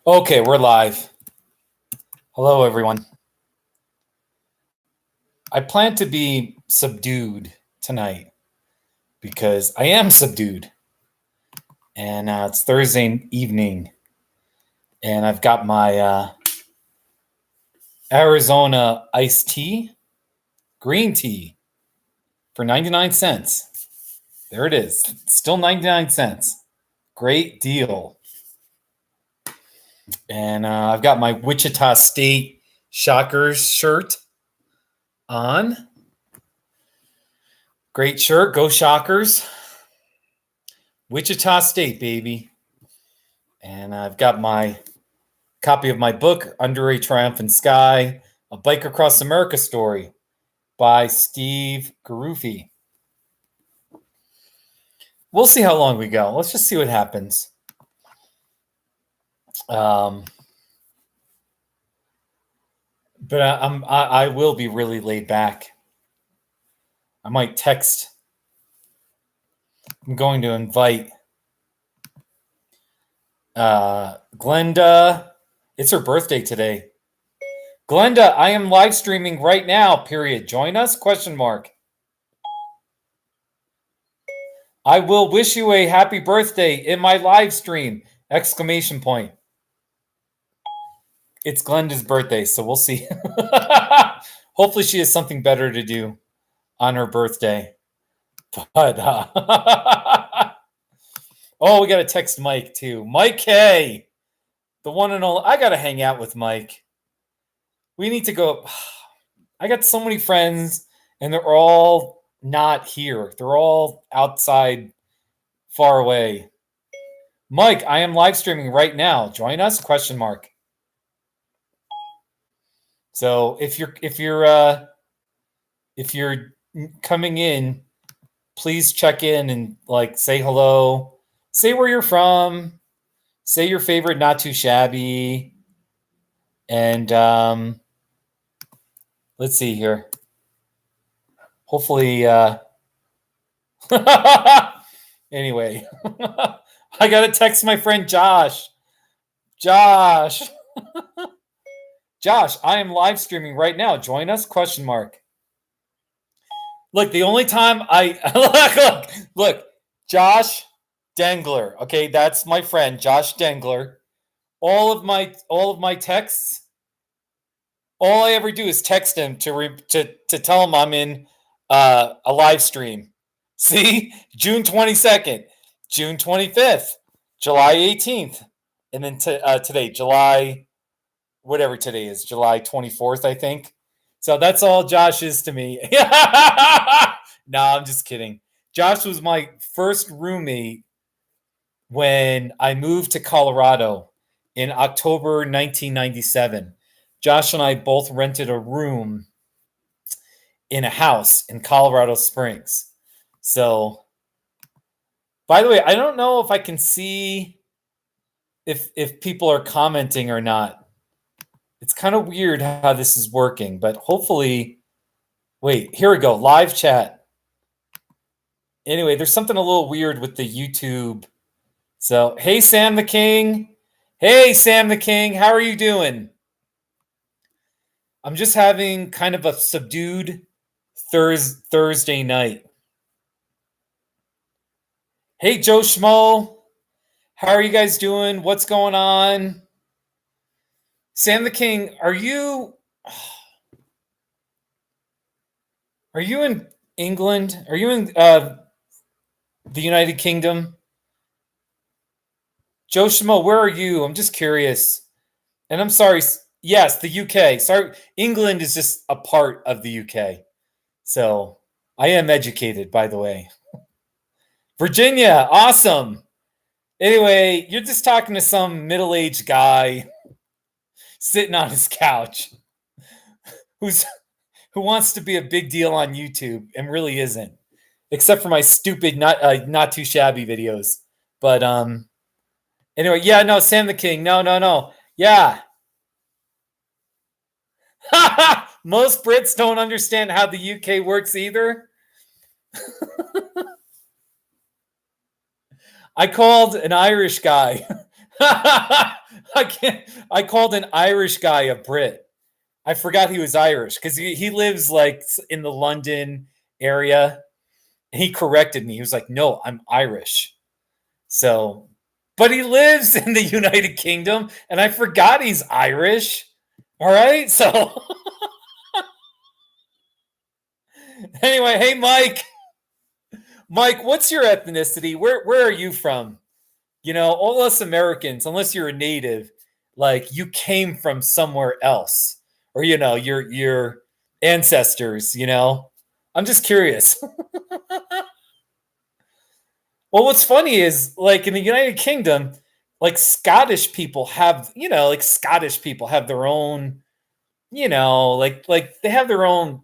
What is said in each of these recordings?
Okay, we're live. Hello, everyone. I plan to be subdued tonight because I am subdued. And it's Thursday evening, and I've got my Arizona iced tea, green tea, for 99 cents. There it is. Still 99 cents. Great deal. And I've got my Wichita State Shockers shirt on. Great shirt. Go Shockers. Wichita State, baby. And I've got my copy of my book, Under a Triumphant Sky, A Bike Across America Story by Steve Garuffi. We'll see how long we go. Let's just see what happens. But I will be really laid back. I might text. I'm going to invite Glenda. It's her birthday today. Glenda, I am live streaming right now, period. Join us, ? I will wish you a happy birthday in my live stream, ! It's Glenda's birthday, so we'll see. Hopefully she has something better to do on her birthday. But, oh, we got to text Mike, too. Mike K, the one and only. I got to hang out with Mike. We need to go. I got so many friends, and they're all not here. They're all outside, far away. Mike, I am live streaming right now. Join us? ? So if you're coming in, please check in and say hello, say where you're from, say your favorite Not Too Shabby, and let's see here. Hopefully, anyway, I gotta text my friend Josh. Josh, I am live streaming right now. Join us? ? Look, the only time look, Josh Dengler. Okay, that's my friend, Josh Dengler. All of my texts, all I ever do is text him to tell him I'm in a live stream. See, June 22nd, June 25th, July 18th, and then today, July, whatever today is, July 24th, I think. So that's all Josh is to me. No, I'm just kidding. Josh was my first roommate when I moved to Colorado in October 1997. Josh and I both rented a room in a house in Colorado Springs. So, by the way, I don't know if I can see if people are commenting or not. It's kind of weird how this is working, but hopefully, wait, here we go, live chat. Anyway, there's something a little weird with the YouTube. So, hey, Sam the King. Hey, Sam the King, how are you doing? I'm just having kind of a subdued Thursday night. Hey, Joe Schmo. How are you guys doing? What's going on? Sam the King, are you in England? Are you in the United Kingdom? Joe Schmo, where are you? I'm just curious. And I'm sorry. Yes, the UK. Sorry, England is just a part of the UK. So I am educated, by the way. Virginia, awesome. Anyway, you're just talking to some middle-aged guy sitting on his couch who wants to be a big deal on YouTube and really isn't, except for my stupid not too shabby videos. But anyway, yeah, no, Sam the King, no, yeah. Most Brits don't understand how the UK works either. I called an Irish guy. I can't. I called an Irish guy a Brit. I forgot he was Irish because he lives like in the London area. And he corrected me. He was like, "No, I'm Irish." So, but he lives in the United Kingdom, and I forgot he's Irish. All right. So, anyway, hey, Mike. Mike, what's your ethnicity? Where are you from? You know, all us Americans, unless you're a native, like you came from somewhere else, or you know, your ancestors. You know, I'm just curious. Well, what's funny is like in the United Kingdom, like Scottish people have, you know, like Scottish people have their own, you know, like they have their own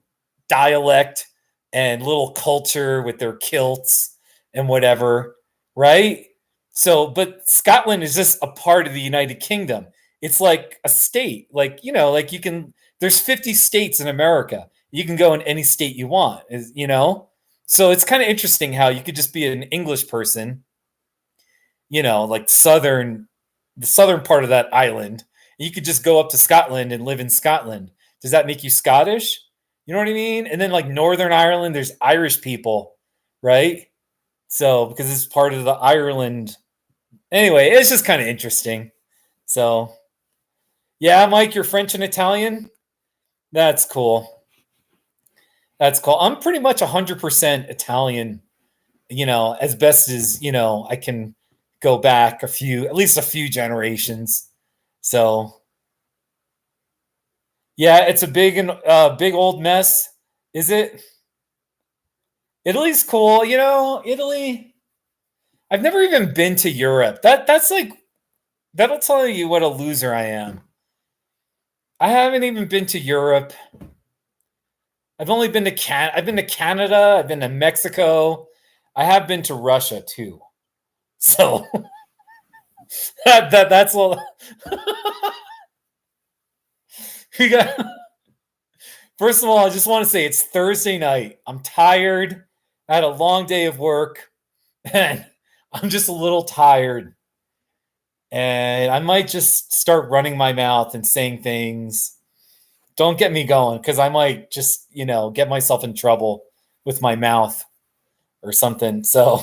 dialect and little culture with their kilts and whatever, right? So, but Scotland is just a part of the United Kingdom. It's like a state, like, you know, like you can, there's 50 states in America. You can go in any state you want, you know? So it's kind of interesting how you could just be an English person, you know, like the southern part of that island. You could just go up to Scotland and live in Scotland. Does that make you Scottish? You know what I mean? And then like Northern Ireland, there's Irish people, right? So because it's part of the Ireland. Anyway, it's just kind of interesting. So yeah, Mike, you're French and Italian. That's cool. That's cool. I'm pretty much 100% Italian, you know, as best as, you know, I can go back at least a few generations. So, yeah, it's a big and big old mess. Is it? Italy's cool, you know, Italy. I've never even been to Europe. That's like that'll tell you what a loser I am. I haven't even been to Europe. I've been to Canada, I've been to Mexico. I have been to Russia too. So that's all. We got, first of all, I just want to say it's Thursday night. I'm tired. I had a long day of work and I'm just a little tired. And I might just start running my mouth and saying things. Don't get me going because I might just, you know, get myself in trouble with my mouth or something. So,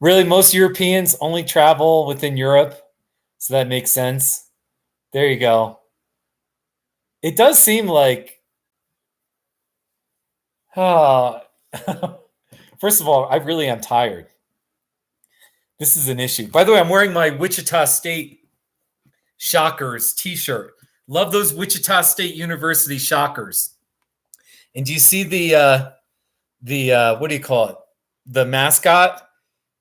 really, most Europeans only travel within Europe. So that makes sense. There you go. It does seem like, uh, first of all, I really am tired. This is an issue. By the way, I'm wearing my Wichita State Shockers t-shirt. Love those Wichita State University Shockers. And do you see the what do you call it? The mascot?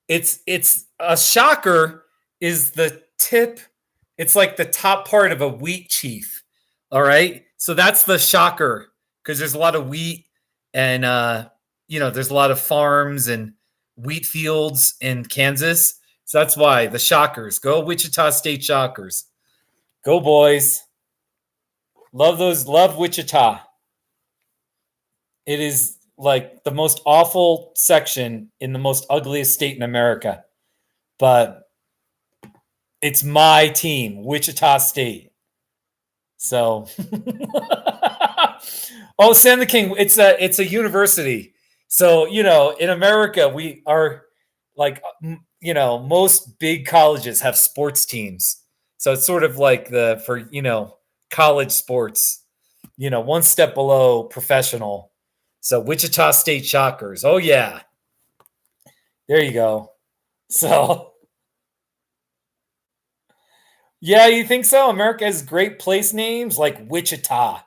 It's a shocker is the tip. It's like the top part of a wheat sheaf. All right. So that's the shocker because there's a lot of wheat and you know, there's a lot of farms and wheat fields in Kansas. So that's why the Shockers. Go Wichita State Shockers. Go boys. Love those. Love Wichita. It is like the most awful section in the most ugliest state in America. But it's my team, Wichita State. So oh, Sam the King, it's a university. So, you know, in America, we are like, you know, most big colleges have sports teams. So it's sort of like for, you know, college sports, you know, one step below professional. So Wichita State Shockers. Oh, yeah. There you go. So, yeah, you think so? America has great place names like Wichita.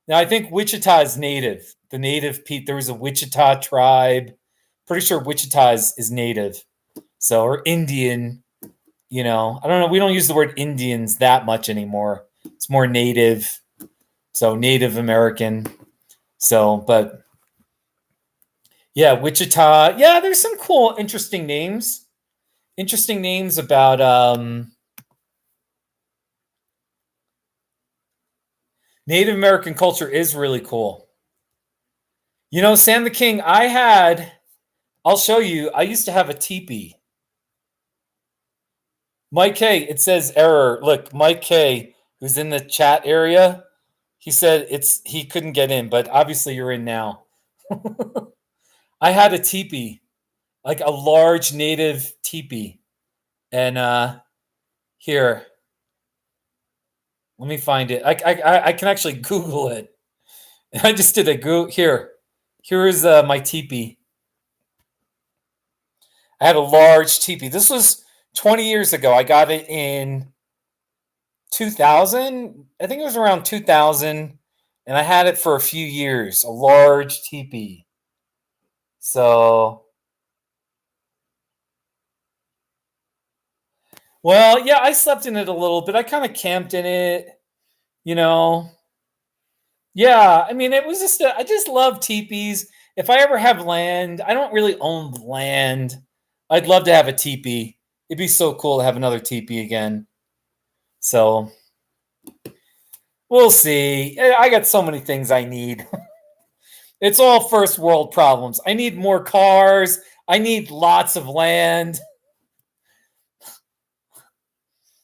Now, I think Wichita is native. The native there was a Wichita tribe. Pretty sure Wichita is native. So, or Indian, you know. I don't know. We don't use the word Indians that much anymore. It's more native. So, Native American. So, but yeah, Wichita. Yeah, there's some cool, interesting names. Interesting names about Native American culture is really cool. You know, Sam the King, I'll show you, I used to have a teepee. Mike K, it says error. Look, Mike K, who's in the chat area, he said he couldn't get in, but obviously you're in now. I had a teepee, like a large native teepee. And here, let me find it. I can actually Google it. I just did a Google here. Here is my teepee. I had a large teepee. This was 20 years ago. I got it in 2000. I think it was around 2000, and I had it for a few years. A large teepee. So, well, yeah, I slept in it a little bit. I kind of camped in it, you know. Yeah, I mean, it was just I just love teepees. If I ever have land, I don't really own land. I'd love to have a teepee. It'd be so cool to have another teepee again. So we'll see. I got so many things I need. It's all first world problems. I need more cars. I need lots of land.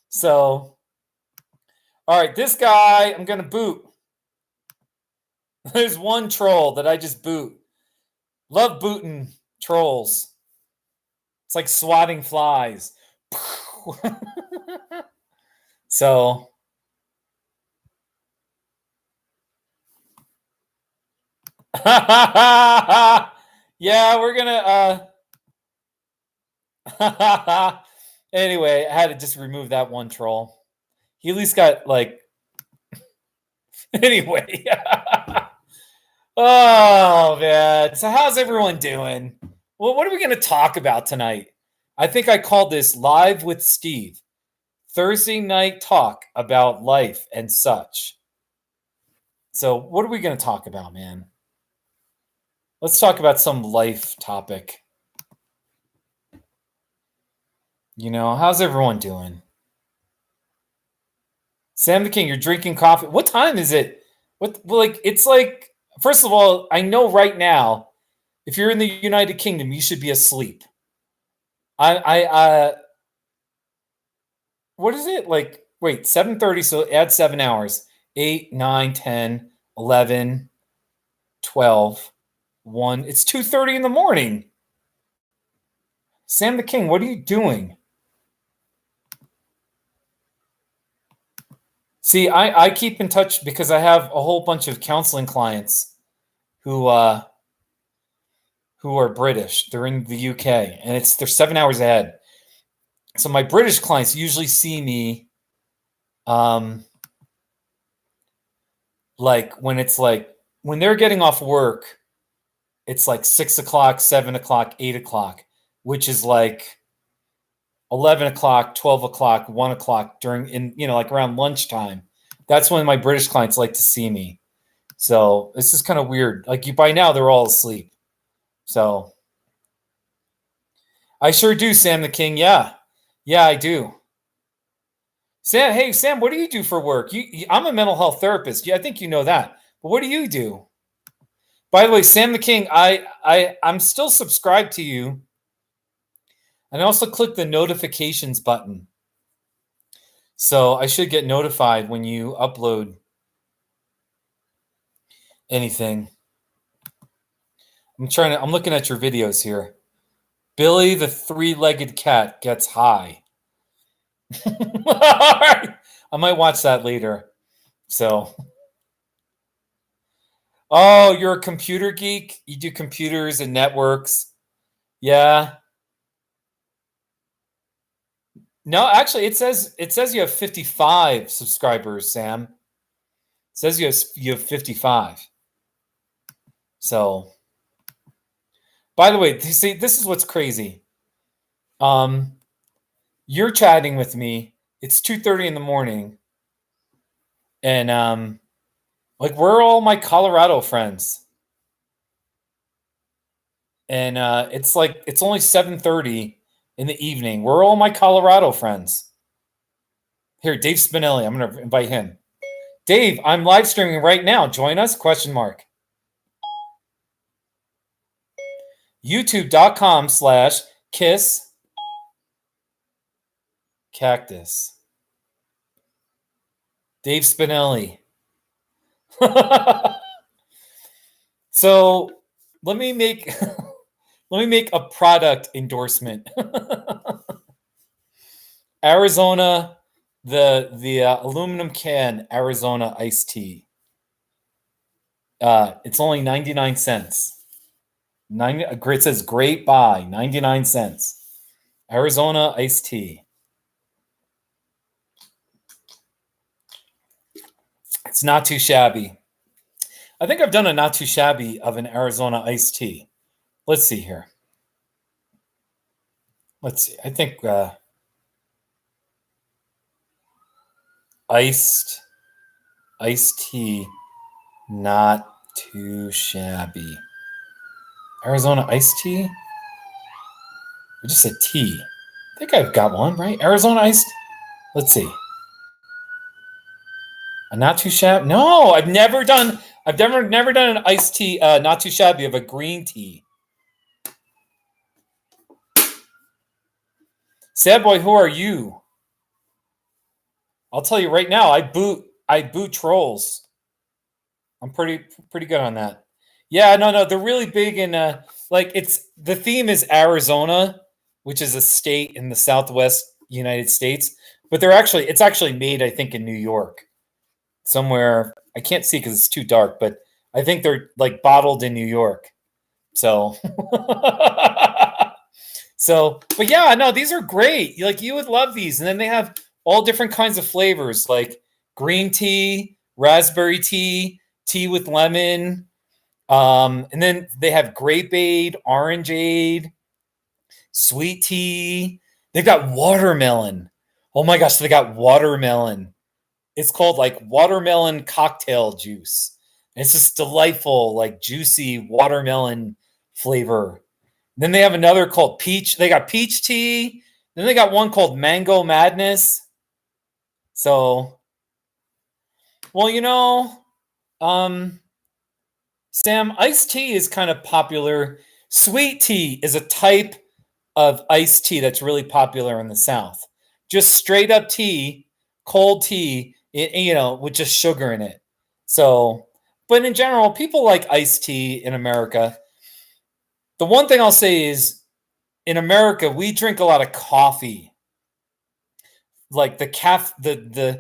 So, all right, this guy I'm going to boot. There's one troll that I just boot. Love booting trolls. It's like swatting flies. So, yeah, we're gonna anyway, I had to just remove that one troll. He at least got like anyway. Oh man. So how's everyone doing? Well, what are we gonna talk about tonight? I think I called this Live with Steve. Thursday night talk about life and such. So what are we gonna talk about, man? Let's talk about some life topic. You know, how's everyone doing? Sam the King, you're drinking coffee. What time is it? It's like, first of all, I know right now, if you're in the United Kingdom, you should be asleep. What is it? Like, wait, 7:30, so add 7 hours. 8, 9, 10, 11, 12, 1. It's 2:30 in the morning. Sam the King, what are you doing? See, I keep in touch because I have a whole bunch of counseling clients who are British. They're in the UK, and they're 7 hours ahead. So my British clients usually see me, like when they're getting off work, it's like 6 o'clock, 7 o'clock, 8 o'clock, which is like 11 o'clock, 12 o'clock, 1 o'clock like around lunchtime. That's when my British clients like to see me. So this is kind of weird. Like by now they're all asleep. So I sure do, Sam the King. Yeah. Yeah, I do. Sam, hey Sam, what do you do for work? I'm a mental health therapist. Yeah, I think you know that. But what do you do? By the way, Sam the King, I'm still subscribed to you. And I also click the notifications button. So I should get notified when you upload anything. I'm looking at your videos here. Billy the three-legged cat gets high. I might watch that later. So, oh, you're a computer geek? You do computers and networks? Yeah. No, actually, it says you have 55 subscribers, Sam. It says you have 55. So, by the way, see, this is what's crazy. You're chatting with me. It's 2:30 in the morning, and like where are all my Colorado friends? And it's like it's only 7:30 in the evening. Where are all my Colorado friends? Here, Dave Spinelli. I'm gonna invite him. Dave, I'm live streaming right now. Join us? Question mark. YouTube.com/kiss Cactus. Dave Spinelli. So let me make a product endorsement. Arizona, the aluminum can Arizona iced tea. It's only 99 cents. It says great buy, 99 cents. Arizona iced tea. It's not too shabby. I think I've done a not too shabby of an Arizona iced tea. Let's see here. Let's see. I think iced tea, not too shabby. Arizona iced tea? I just said tea. I think I've got one, right? Arizona iced. Let's see. A not too shabby. No, I've never done an iced tea, not too shabby of a green tea. Sad boy, who are you? I'll tell you right now, I boot trolls. I'm pretty good on that. Yeah, no, they're really big in it's the theme is Arizona, which is a state in the Southwest United States, but it's actually made, I think, in New York. Somewhere, I can't see because it's too dark, but I think they're like bottled in New York. So but yeah, no, these are great. Like, you would love these. And then they have all different kinds of flavors, like green tea, raspberry tea, tea with lemon. And then they have grapeade, orangeade, sweet tea. They've got watermelon. Oh my gosh, they got watermelon. It's called like watermelon cocktail juice. It's just delightful, like juicy watermelon flavor. Then they have another called peach. They got peach tea. Then they got one called Mango Madness. So, well, Sam, iced tea is kind of popular. Sweet tea is a type of iced tea that's really popular in the South. Just straight up tea, cold tea, with just sugar in it. So, but in general, people like iced tea in America. The one thing I'll say is, in America, we drink a lot of coffee. Like the caffeinated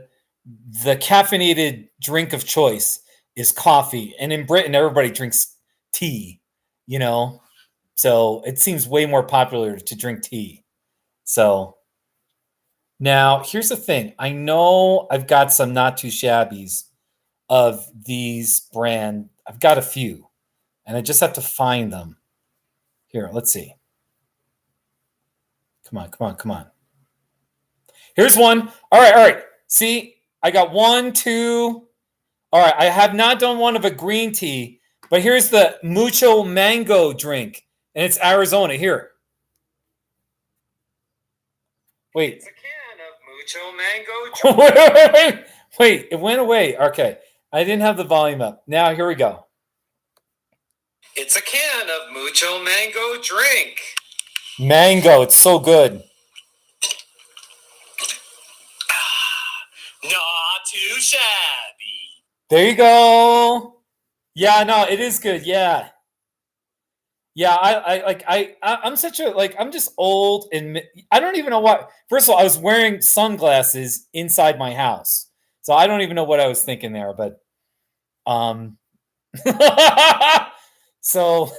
drink of choice is coffee, and in Britain, everybody drinks tea. So it seems way more popular to drink tea. So now here's the thing. I know I've got some not too shabbies of these brand. I've got a few, and I just have to find them. Here, let's see. Come on. Here's one. All right. See, I got 1, 2. All right, I have not done one of a green tea, but here's the Mucho Mango drink, and it's Arizona. Here. Wait. It's a can of Mucho Mango. Wait, it went away. Okay, I didn't have the volume up. Now, here we go. It's a can of Mucho Mango drink. Mango, it's so good. Not too shabby. There you go. Yeah, no, it is good. Yeah. I'm such a I'm just old, and I don't even know what. First of all, I was wearing sunglasses inside my house, so I don't even know what I was thinking there. But so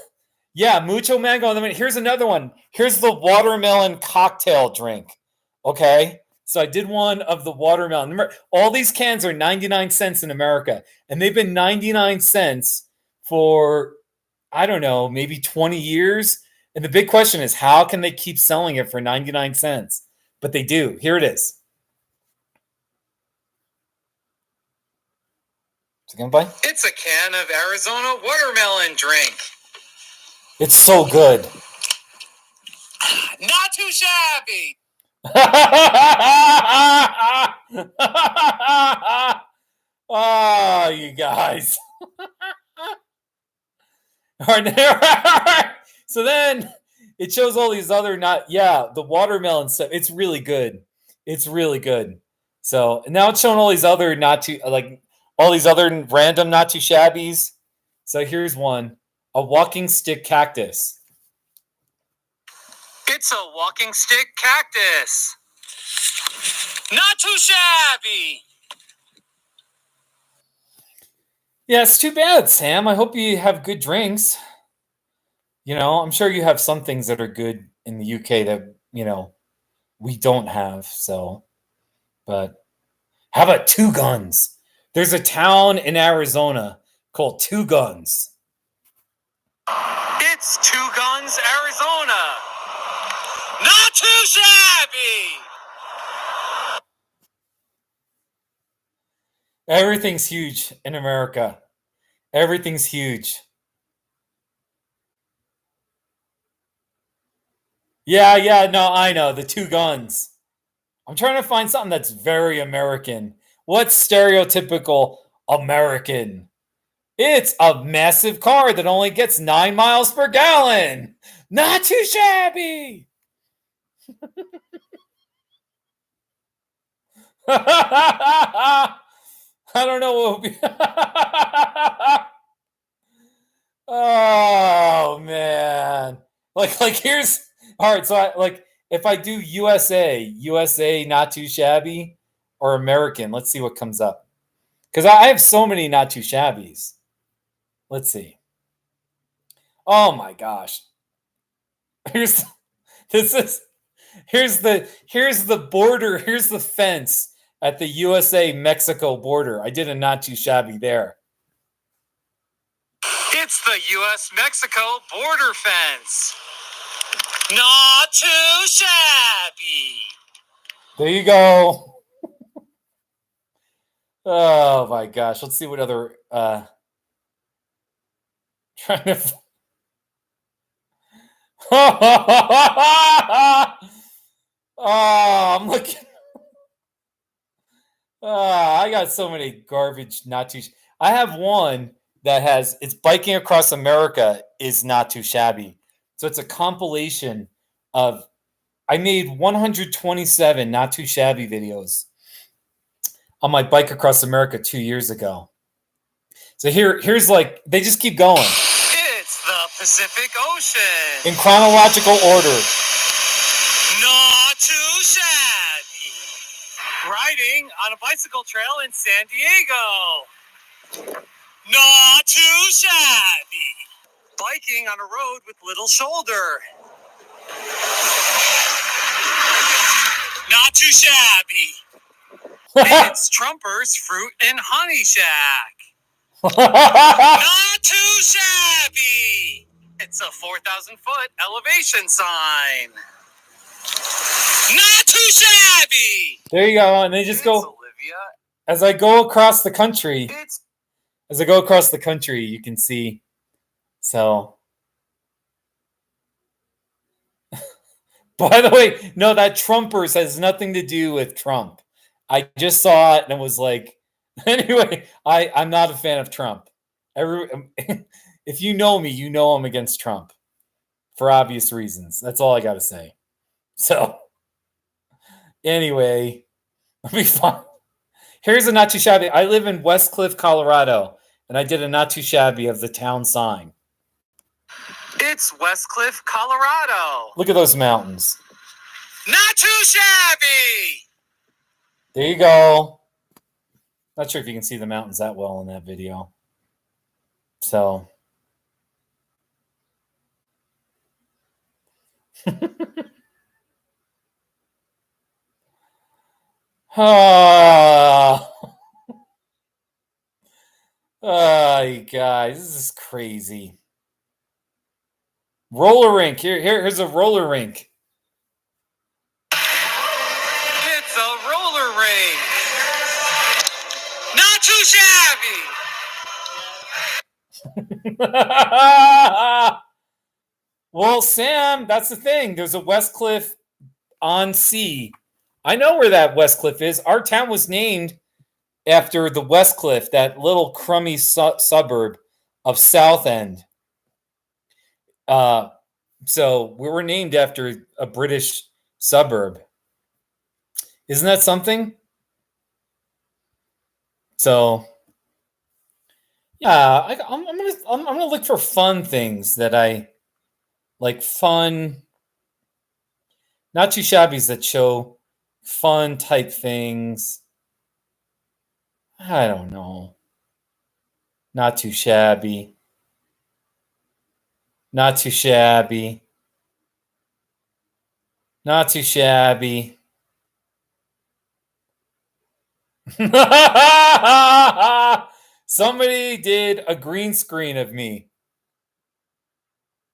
yeah, Mucho Mango. And then here's another one. Here's the watermelon cocktail drink. Okay, so I did one of the watermelon. Remember, all these cans are 99 cents in America, and they've been 99 cents for, I don't know, maybe 20 years. And the big question is, how can they keep selling it for 99 cents? But they do. Here it is. It's a can of Arizona watermelon drink. It's so good. Not too shabby. Oh, you guys. All right. So then it shows all these other the watermelon stuff. It's really good. It's really good. So and now it's showing all these other not too like all these other random not too shabbies. So here's one: a walking stick cactus. It's a walking stick cactus. Not too shabby. Yeah, it's too bad, Sam. I hope you have good drinks. You know, I'm sure you have some things that are good in the UK that, we don't have. So, but how about Two Guns? There's a town in Arizona called Two Guns. It's Two Guns, Arizona. Not too shabby. Everything's huge in America. Everything's huge. Yeah, no, I know. The Two Guns. I'm trying to find something that's very American. What's stereotypical American? It's a massive car that only gets 9 miles per gallon. Not too shabby. I don't know what would be. Oh man. Like here's all right, so if I do USA not too shabby or American, let's see what comes up. Cuz I have so many not too shabbies. Let's see. Oh my gosh. Here's this is here's the border, here's the fence at the USA Mexico border. I did a not too shabby there. It's the US Mexico border fence. Not too shabby. There you go. Oh my gosh. Let's see what other trying to Oh, I'm looking. I got so many garbage not too. I have one that has it's biking across America is not too shabby. So it's a compilation of I made 127 not too shabby videos on my bike across America 2 years ago. So here's like they just keep going. It's the Pacific Ocean. In chronological order. Not too shabby. Riding on a bicycle trail in San Diego. Not too shabby. Biking on a road with little shoulder. Not too shabby. It's Trumper's Fruit and Honey Shack. Not too shabby. It's a 4,000-foot elevation sign. Not too shabby. There you go, and they just go. Olivia. As I go across the country, you can see. So, by the way, no, that Trumpers has nothing to do with Trump. I just saw it and it was like, anyway, I'm not a fan of Trump. If you know me, you know I'm against Trump for obvious reasons. That's all I got to say. So, anyway, let me find. Here's a not too shabby. I live in Westcliff, Colorado, and I did a not too shabby of the town sign. It's Westcliff, Colorado. Look at those mountains. Not too shabby. There you go. Not sure if you can see the mountains that well in that video. So. Oh, you guys, this is crazy. Roller rink. Here's a roller rink. It's a roller rink. Not too shabby. Well, Sam, that's the thing. There's a Westcliff on Sea. I know where that Westcliff is. Our town was named after the Westcliff, that little crummy suburb of South End. So we were named after a British suburb. Isn't that something? So yeah, I'm gonna look for fun things that I like. Fun, not too shabbies that show fun type things. I don't know. Not too shabby. Not too shabby. Not too shabby. Somebody did a green screen of me.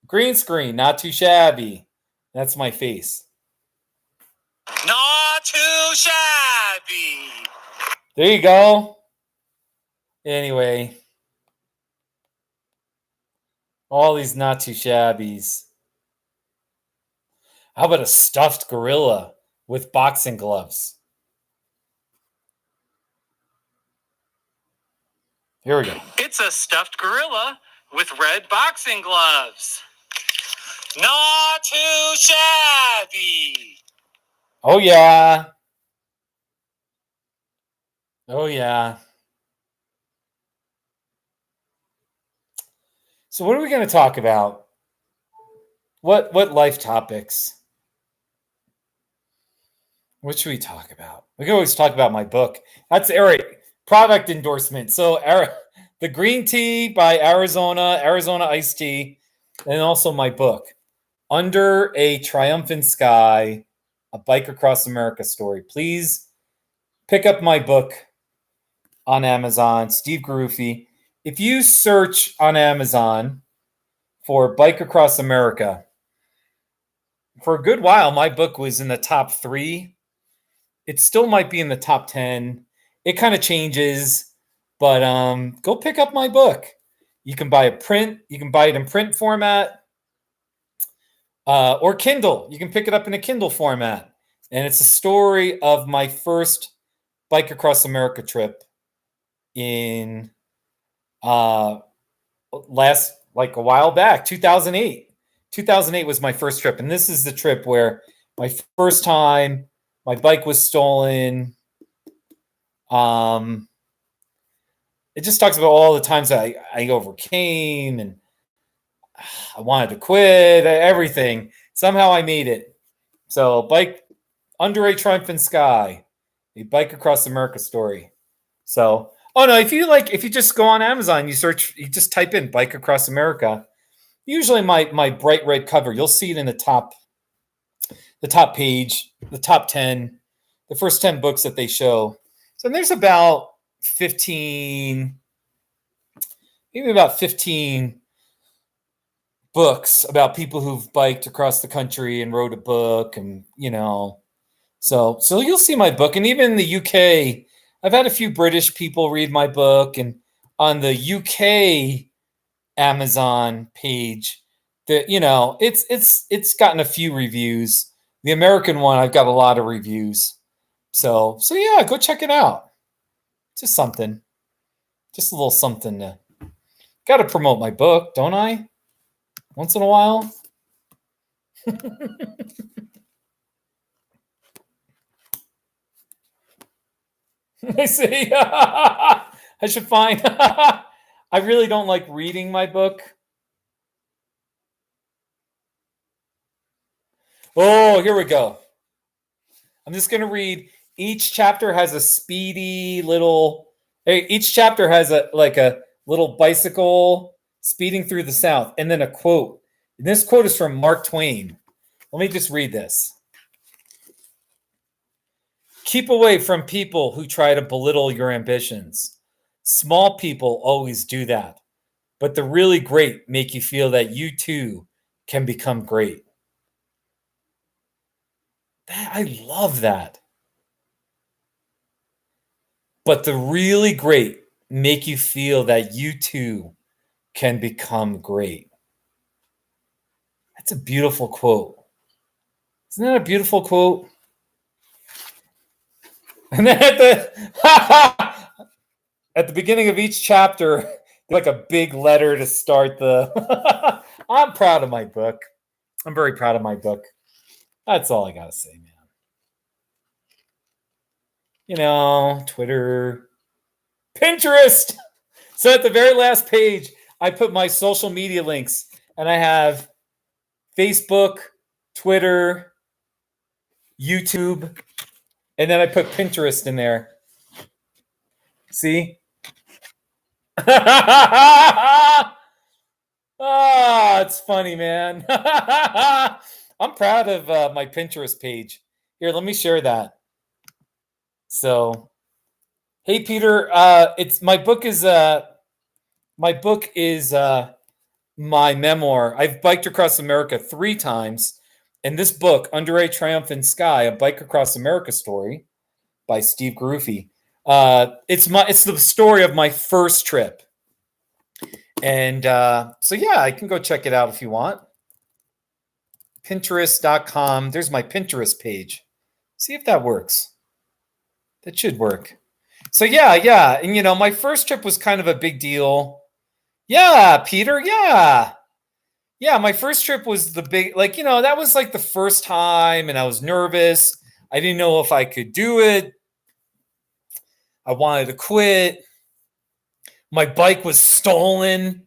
Green screen, not too shabby. That's my face. Not too shabby. There you go. Anyway, all these not too shabbies. How about a stuffed gorilla with boxing gloves? Here we go. It's a stuffed gorilla with red boxing gloves. Not too shabby. Oh, yeah. Oh, yeah. So what are we going to talk about? What life topics? What should we talk about? We can always talk about my book. That's Eric. Product endorsement. So the green tea by Arizona iced tea, and also my book, Under a Triumphant Sky, a Bike Across America story. Please pick up my book on Amazon, Steve Garuffi. If you search on Amazon for Bike Across America, for a good while, my book was in the top 3. It still might be in the top 10. It kind of changes, but go pick up my book. You can buy a print. You can buy it in print format or Kindle. You can pick it up in a Kindle format. And it's a story of my first Bike Across America trip in a while back, 2008. 2008 was my first trip. And this is the trip where my first time my bike was stolen. It just talks about all the times I overcame and I wanted to quit, everything. Somehow I made it. So, Bike Under a Triumphant Sky, a Bike Across America story. So, oh no, if you just go on Amazon, you just type in Bike Across America. Usually my bright red cover, you'll see it in the top page, the top 10, the first 10 books that they show. So there's about 15 books about people who've biked across the country and wrote a book, and so you'll see my book. And even in the UK, I've had a few British people read my book, and on the UK Amazon page, it's gotten a few reviews. The American one, I've got a lot of reviews. So yeah, go check it out. Just something. Just a little something to... Got to promote my book, don't I? Once in a while. I see. I should find... I really don't like reading my book. Oh, here we go. I'm just going to read. Each chapter has a speedy little... Each chapter has a little bicycle speeding through the South, and then a quote. And this quote is from Mark Twain. Let me just read this. Keep away from people who try to belittle your ambitions. Small people always do that, but the really great make you feel that you too can become great. I love that. But the really great make you feel that you too can become great. That's a beautiful quote. Isn't that a beautiful quote? And then at the beginning of each chapter, like a big letter to start the... I'm proud of my book. I'm very proud of my book. That's all I got to say, man. Twitter, Pinterest. So at the very last page, I put my social media links, and I have Facebook, Twitter, YouTube, and then I put Pinterest in there. See? It's funny, man. I'm proud of my Pinterest page. Here, let me share that. So, hey, Peter, it's my book is my memoir. I've biked across America 3 times, and this book, Under a Triumphant Sky, a Bike Across America story by Steve Garuffi. It's the story of my first trip. And so yeah, I can go check it out if you want. Pinterest.com. There's my Pinterest page. See if that works. That should work. So yeah. And my first trip was kind of a big deal. Yeah, Peter, yeah. Yeah, my first trip was the big, that was like the first time, and I was nervous. I didn't know if I could do it. I wanted to quit. My bike was stolen.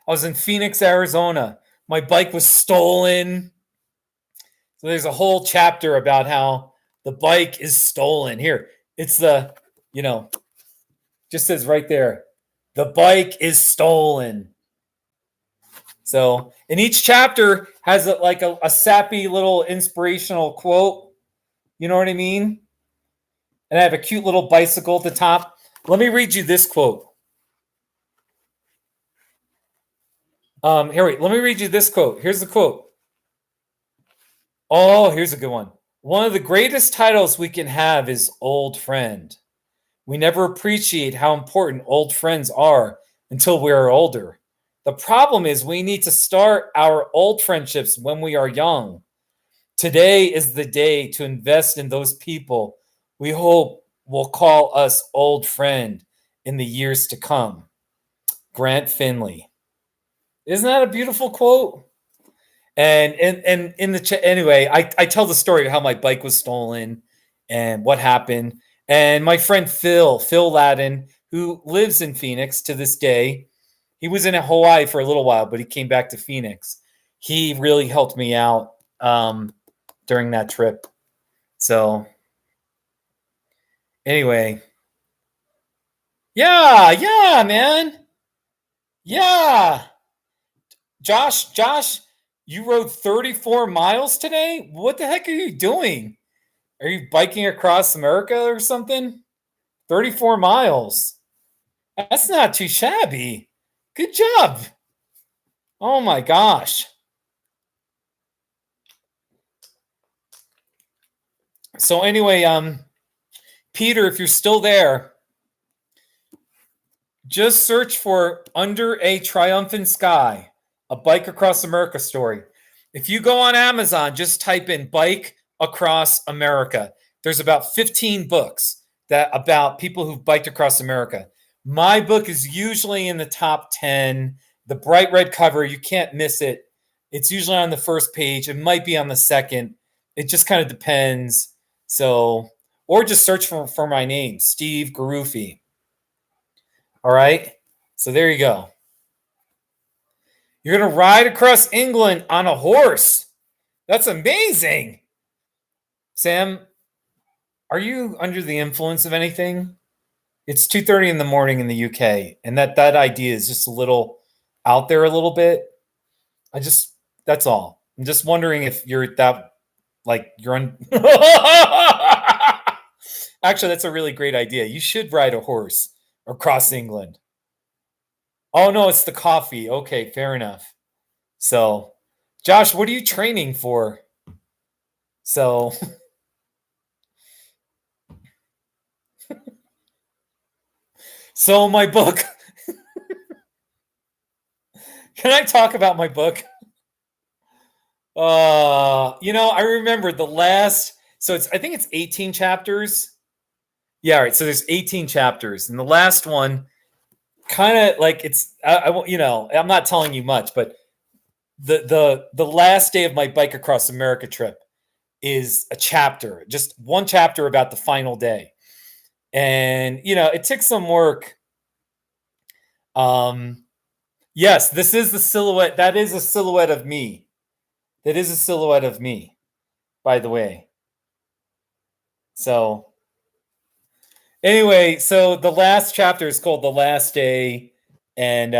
I was in Phoenix, Arizona. My bike was stolen. So there's a whole chapter about how the bike is stolen. Here, it's just says right there, the bike is stolen. So, and each chapter has a sappy little inspirational quote. You know what I mean? And I have a cute little bicycle at the top. Let me read you this quote. Let me read you this quote. Here's the quote. Oh, here's a good one. One of the greatest titles we can have is old friend. We never appreciate how important old friends are until we are older. The problem is we need to start our old friendships when we are young. Today is the day to invest in those people we hope will call us old friend in the years to come. Grant Finley. Isn't that a beautiful quote? And in the anyway, I tell the story of how my bike was stolen and what happened. And my friend Phil Ladin, who lives in Phoenix to this day, he was in Hawaii for a little while, but he came back to Phoenix. He really helped me out during that trip. So anyway, yeah, man. Yeah. Josh, you rode 34 miles today? What the heck are you doing? Are you biking across America or something? 34 miles. That's not too shabby. Good job. Oh my gosh. So anyway, Peter, if you're still there, just search for Under a Triumphant Sky, a Bike Across America story. If you go on Amazon, just type in Bike Across America. There's about 15 books about people who've biked across America. My book is usually in the top 10. The bright red cover, you can't miss it. It's usually on the first page. It might be on the second. It just kind of depends. So, or just search for my name, Steve Garuffi. All right. So there you go. You're going to ride across England on a horse. That's amazing. Sam, are you under the influence of anything? It's 2:30 in the morning in the UK, and that idea is just a little out there a little bit. That's all. I'm just wondering if you're that, you're on. Actually, that's a really great idea. You should ride a horse across England. Oh, no, it's the coffee. Okay, fair enough. So, Josh, what are you training for? So, my book. Can I talk about my book? I remember the last, I think it's 18 chapters. Yeah, all right. So there's 18 chapters, and the last one kind of I'm not telling you much, but the last day of my Bike Across America trip, is a chapter, just one chapter about the final day. And, it took some work. Yes, this is the silhouette. That is a silhouette of me. That is a silhouette of me, by the way. So, anyway, so the last chapter is called The Last Day. And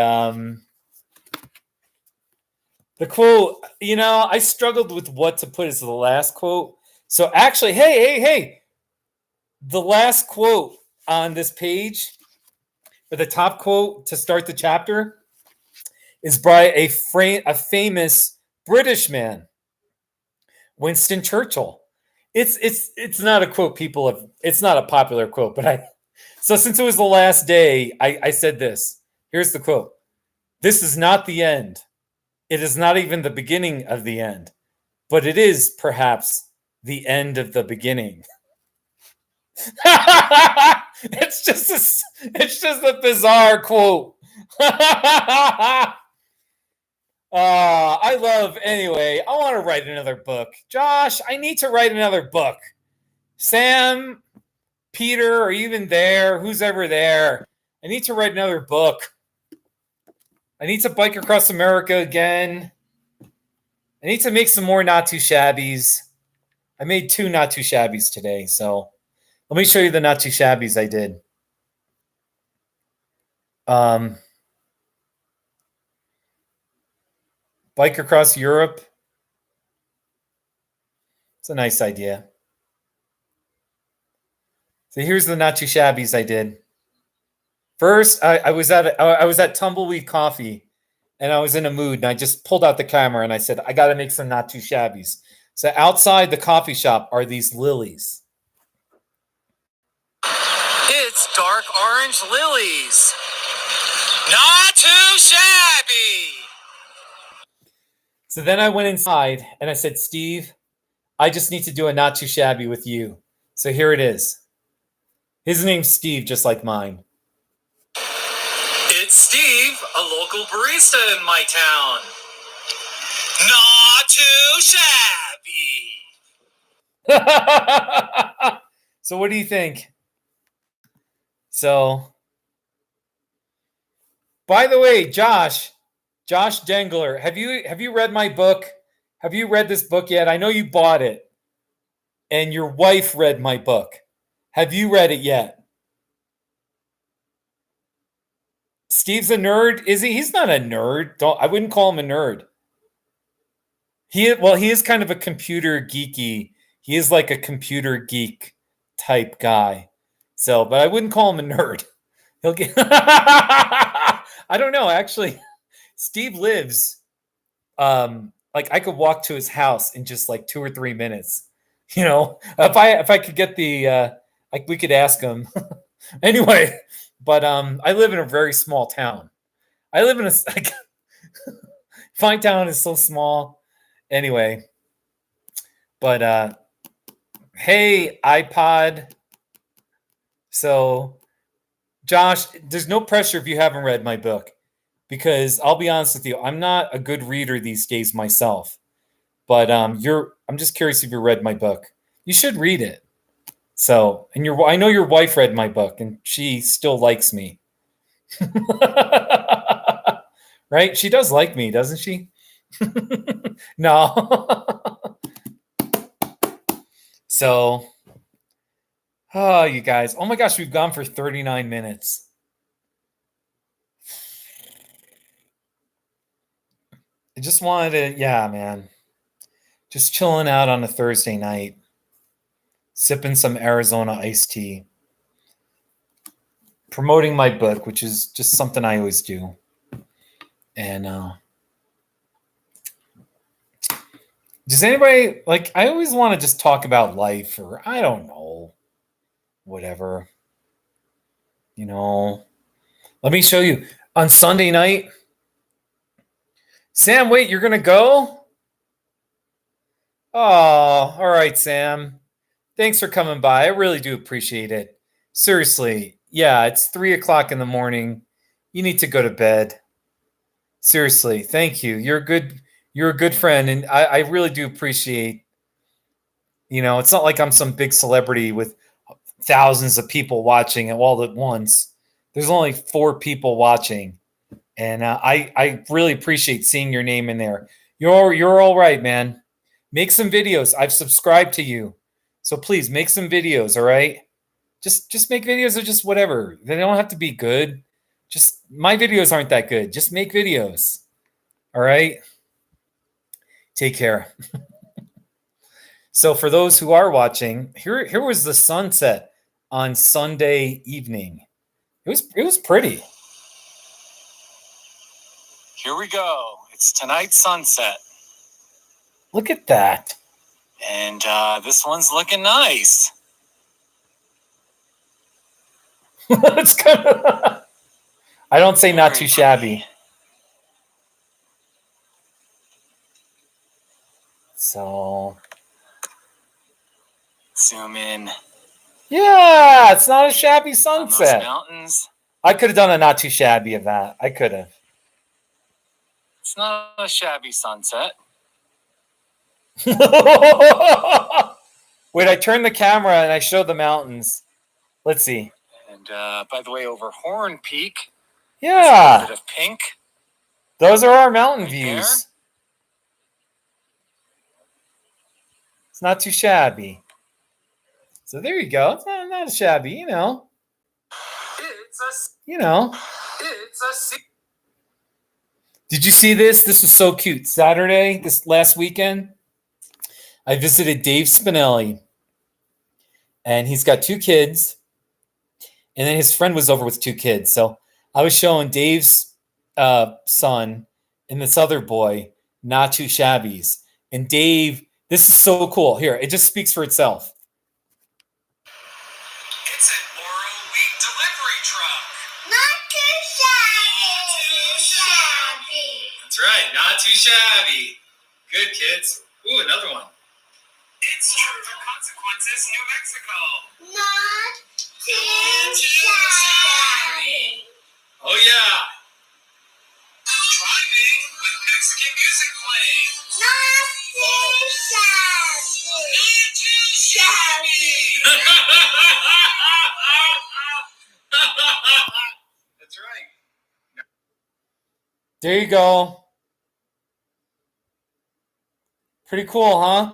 the quote, I struggled with what to put as the last quote. So actually, hey, the last quote on this page, or the top quote to start the chapter, is by a famous British man, Winston Churchill. It's not a quote people have. It's not a popular quote, but so since it was the last day, I said this. Here's the quote: "This is not the end. It is not even the beginning of the end, but it is perhaps the end of the beginning." It's just a bizarre quote. Anyway, I want to write another book. Josh, I need to write another book. Sam, Peter, are you even there? Who's ever there? I need to write another book. I need to bike across America again. I need to make some more Not Too Shabbies. I made 2 Not Too Shabbies today, so let me show you the Not Too Shabbies I did. Bike across Europe. It's a nice idea. So here's the Not Too Shabbies I did. First, I was at Tumbleweed Coffee, and I was in a mood, and I just pulled out the camera and I said, I got to make some Not Too Shabbies. So outside the coffee shop are these lilies. It's dark orange lilies. Not too shabby. So then I went inside and I said, Steve, I just need to do a Not Too Shabby with you. So here it is. His name's Steve, just like mine. It's Steve, a local barista in my town. Not too shabby. So what do you think? So, by the way, Josh Dengler, have you read my book? Have you read this book yet? I know you bought it, and your wife read my book. Have you read it yet? Steve's a nerd, is he? He's not a nerd. I wouldn't call him a nerd. He is kind of a computer geeky. He is like a computer geek type guy. So, but I wouldn't call him a nerd. He'll get. I don't know. Actually, Steve lives. Like I could walk to his house in just like 2 or 3 minutes. If I could get the, we could ask him. Anyway, but I live in a very small town. I live in my town is so small. Anyway, but hey, iPod. So, Josh, there's no pressure if you haven't read my book, because I'll be honest with you, I'm not a good reader these days myself. But I'm just curious if you read my book. You should read it. So, and I know your wife read my book, and she still likes me. Right? She does like me, doesn't she? No. So, oh, you guys. Oh my gosh, we've gone for 39 minutes. I just wanted to, yeah, man. Just chilling out on a Thursday night, sipping some Arizona iced tea, promoting my book, which is just something I always do. And does anybody, I always want to just talk about life, or I don't know, whatever. Let me show you. On Sunday night, Sam, wait, you're going to go? Oh, all right, Sam. Thanks for coming by. I really do appreciate it. Seriously. Yeah, it's 3:00 in the morning. You need to go to bed. Seriously. Thank you. You're a good friend. And I really do appreciate You know, it's not like I'm some big celebrity with thousands of people watching it all at once. There's only 4 people watching, and I really appreciate seeing your name in there. You're all right, man. Make some videos. I've subscribed to you, so please make some videos. All right, just make videos of just whatever. They don't have to be good. Just my videos aren't that good. Just make videos. All right. Take care. So for those who are watching, here was the sunset on Sunday evening. It was pretty. Here we go. It's tonight's sunset. Look at that. And this one's looking nice. It's kind of. I don't say not too shabby. So zoom in. Yeah, it's not a shabby On those sunset. mountains. I could have done a not too shabby of that. I could have. It's not a shabby sunset. Wait, I turned the camera and I showed the mountains. Let's see. And by the way, over Horn Peak, a Yeah, bit of pink. those are our mountain Right views. there. It's not too shabby. So there you go. It's not shabby, you know. You know. It's a Did you see this? This was so cute. Saturday, this last weekend, I visited Dave Spinelli, and he's got 2 kids, and then his friend was over with 2 kids. So I was showing Dave's son and this other boy, not too shabbies. And Dave, this is so cool. Here, it just speaks for itself. It's an Oral Wheat delivery truck. Not too shabby. That's right, not too shabby. Good kids. Ooh, another one. It's true for consequences, New Mexico. Not too shabby. Oh yeah. Driving with Mexican music playing. Not too shabby. Not too shabby. That's right. There you go. Pretty cool, huh?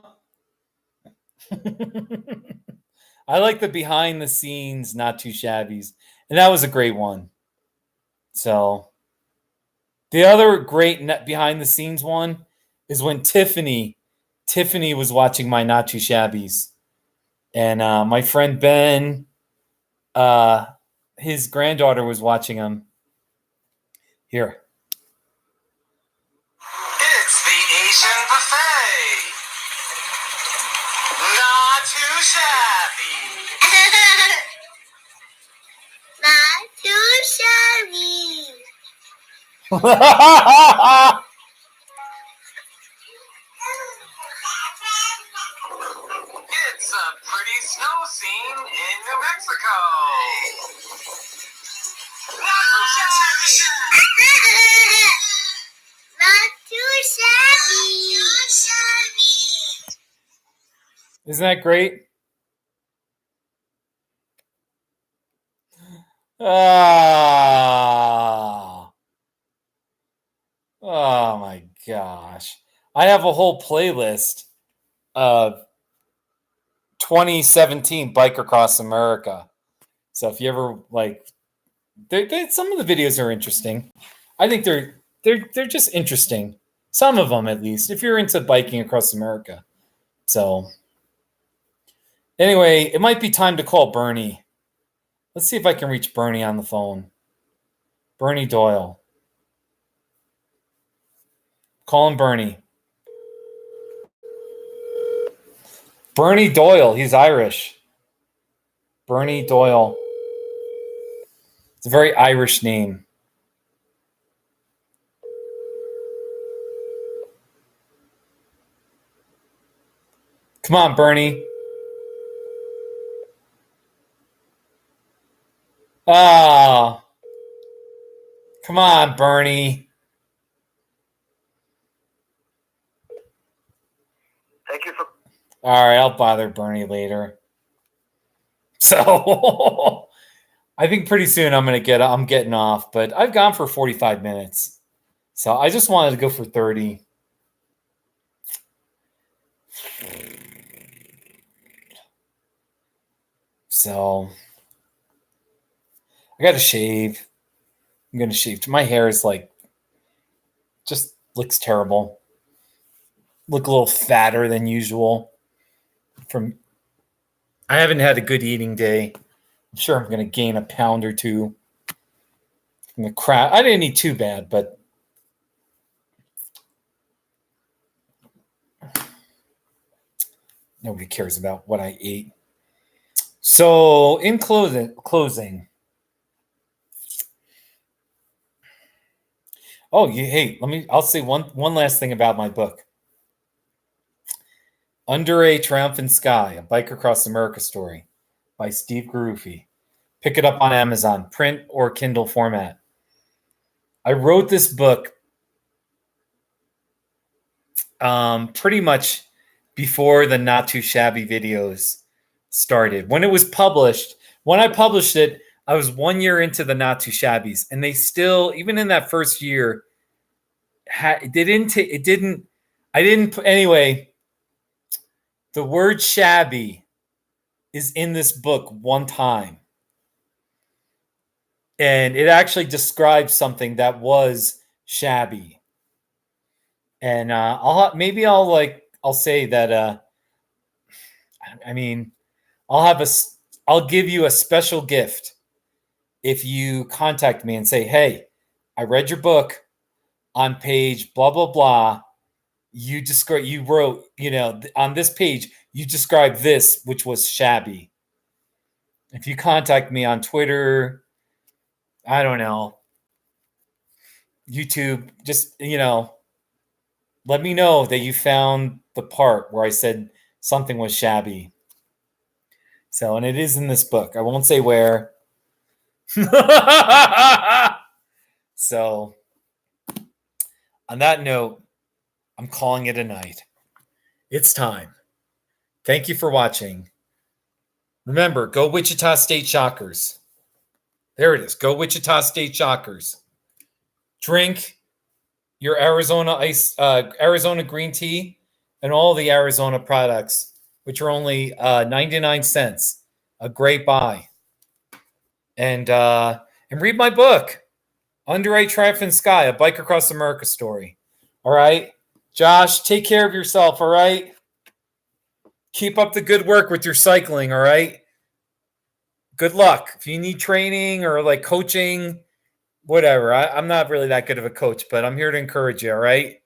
I like the behind the scenes, not too shabbies. And that was a great one. So the other great behind the scenes one is when Tiffany was watching my not too shabbies. And my friend Ben, his granddaughter was watching them. Here. It's the Asian buffet. Not too shabby. Not too shabby. It's a pretty snow scene in New Mexico. Not too shabby. Not too shabby. Isn't that great? Oh my gosh. I have a whole playlist of 2017 Bike Across America. So if you ever like, some of the videos are interesting. I think they're just interesting. Some of them, at least, if you're into biking across America. So anyway, it might be time to call Bernie. Let's see if I can reach Bernie on the phone. Bernie Doyle. Calling Bernie. Bernie Doyle. He's Irish. Bernie Doyle. It's a very Irish name. Come on, Bernie. Ah. Come on, Bernie. Thank you for. All right, I'll bother Bernie later. So I think pretty soon I'm getting off, but I've gone for 45 minutes. So I just wanted to go for 30. So I got to shave. I'm going to shave. My hair is like, just looks terrible. Look a little fatter than usual. I haven't had a good eating day. I'm sure I'm going to gain a pound or two from the crap. I didn't eat too bad, but nobody cares about what I ate. So in closing. Oh, hey, I'll say one last thing about my book. Under a Triumphant Sky, a Bike Across America story by Steve Garuffi. Pick it up on Amazon, print or Kindle format. I wrote this book pretty much before the Not Too Shabby videos started. When I published it, I was 1 year into the Not Too Shabbies, and they still, even in that first year, anyway, the word shabby is in this book one time. And it actually describes something that was shabby. And I'll say that I'll give you a special gift if you contact me and say, "Hey, I read your book on page blah blah blah. You wrote, on this page, you described this, which was shabby." If you contact me on Twitter, I don't know, YouTube, just, let me know that you found the part where I said something was shabby. So, and it is in this book. I won't say where. So, on that note, I'm calling it a night. It's time. Thank you for watching. Remember, go Wichita State Shockers. There it is. Go Wichita State Shockers. Drink your Arizona Arizona green tea, and all the Arizona products, which are only 99 cents. A great buy. And read my book, Under a Triumphant Sky, a Bike Across America story. All right? Josh, take care of yourself, all right? Keep up the good work with your cycling, all right? Good luck. If you need training or like coaching, whatever. I'm not really that good of a coach, but I'm here to encourage you, all right?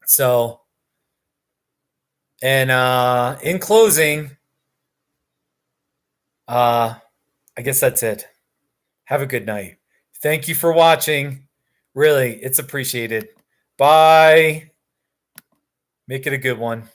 So, and in closing, I guess that's it. Have a good night. Thank you for watching. Really, it's appreciated. Bye. Make it a good one.